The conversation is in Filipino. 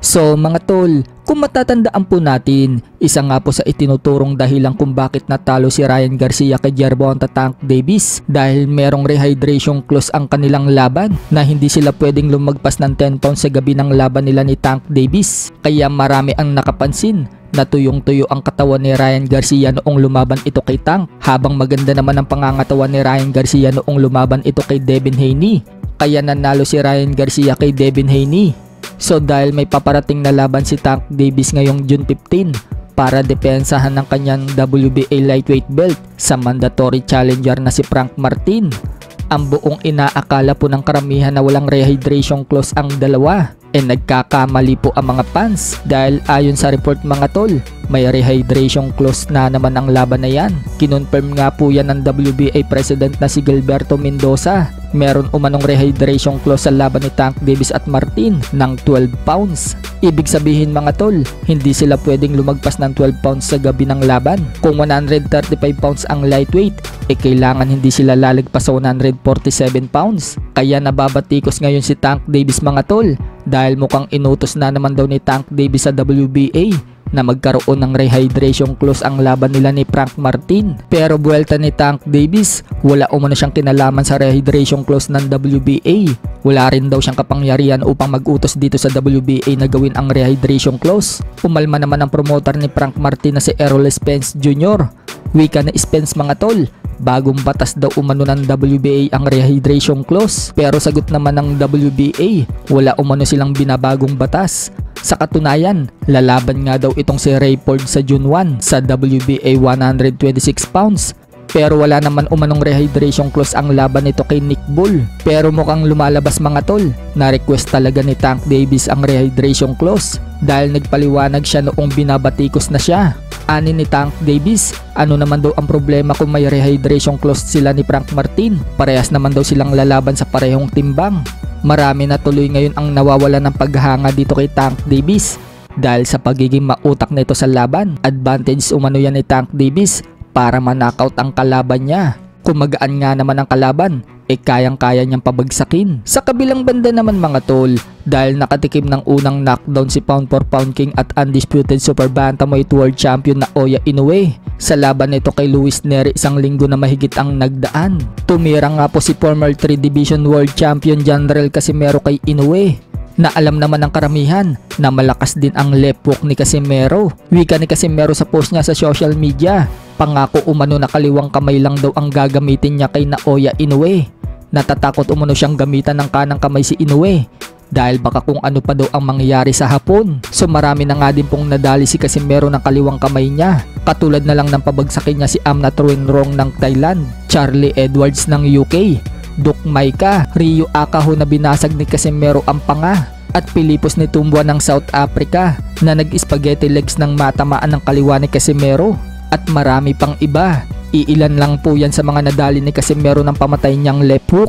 So mga tol, kung matatandaan po natin, isa nga po sa itinuturong dahilan kung bakit natalo si Ryan Garcia kay Gervonta Tank Davis dahil merong rehydration clause ang kanilang laban na hindi sila pwedeng lumagpas ng 10 pounds sa gabi ng laban nila ni Tank Davis. Kaya marami ang nakapansin na tuyong-tuyo ang katawan ni Ryan Garcia noong lumaban ito kay Tank, habang maganda naman ang pangangatawan ni Ryan Garcia noong lumaban ito kay Devin Haney. Kaya nanalo si Ryan Garcia kay Devin Haney. So dahil may paparating na laban si Tank Davis ngayong June 15 para depensahan ng kanyang WBA lightweight belt sa mandatory challenger na si Frank Martin, ang buong inaakala po ng karamihan na walang rehydration clause ang dalawa. Nagkakamali po ang mga fans dahil ayon sa report mga tol, may rehydration clause na naman ang laban na yan. Kinonfirm nga po yan ng WBA president na si Gilberto Mendoza. Meron umanong rehydration clause sa laban ni Tank Davis at Martin ng 12 pounds. Ibig sabihin mga tol, hindi sila pwedeng lumagpas ng 12 pounds sa gabi ng laban. Kung 135 pounds ang lightweight, kailangan hindi sila lalagpas sa 147 pounds. Kaya nababatikos ngayon si Tank Davis mga tol dahil mukhang inutos na naman daw ni Tank Davis sa WBA na magkaroon ng rehydration clause ang laban nila ni Frank Martin. Pero buwelta ni Tank Davis, wala umano siyang kinalaman sa rehydration clause ng WBA. Wala rin daw siyang kapangyarihan upang mag-utos dito sa WBA na gawin ang rehydration clause. Pumalma naman ang promoter ni Frank Martin na si Errol Spence Jr. Wika na Spence mga tol, bagong batas daw umano ng WBA ang rehydration clause. Pero sagot naman ng WBA, wala umano silang binabagong batas. Sa katunayan, lalaban nga daw itong si Rayford sa June 1 sa WBA 126 pounds. Pero wala naman umanong rehydration clause ang laban nito kay Nick Bull. Pero mukhang lumalabas mga tol, na request talaga ni Tank Davis ang rehydration clause dahil nagpaliwanag siya noong binabatikos na siya. Ani ni Tank Davis, ano naman daw ang problema kung may rehydration clause sila ni Frank Martin? Parehas naman daw silang lalaban sa parehong timbang. Marami na tuloy ngayon ang nawawala ng paghanga dito kay Tank Davis dahil sa pagiging mautak nito sa laban. Advantage umano yan ni Tank Davis para manakaut ang kalaban niya. Kung magaan nga naman ang kalaban, kayang-kaya niyang pabagsakin. Sa kabilang banda naman mga tol, dahil nakatikim ng unang knockdown si pound for pound king at undisputed super bantamweight world champion na Oya Inoue sa laban nito kay Luis Nery isang linggo na mahigit ang nagdaan. Tumira nga po si former 3 division world champion Janrel Casimero kay Inoue, na alam naman ng karamihan na malakas din ang left hook ni Casimero. Wika ni Casimero sa post niya sa social media, pangako umano na kaliwang kamay lang daw ang gagamitin niya kay Naoya Inoue. Natatakot umano siyang gamitan ng kanang kamay si Inoue dahil baka kung ano pa daw ang mangyayari sa hapon. So marami na nga din pong nadali si Casimero ng kaliwang kamay niya, katulad na lang ng pabagsakin niya si Amnat Ruenrong ng Thailand, Charlie Edwards ng UK, Duc Maika, Ryo Akaho na binasag ni Casimero ang panga, at Pilipos ni Tumbua ng South Africa na nag-spaghetti legs ng matamaan ng kaliwa ni Casimero, at marami pang iba. Iilan lang po yan sa mga nadali ni Casimero ng pamatay niyang left hook.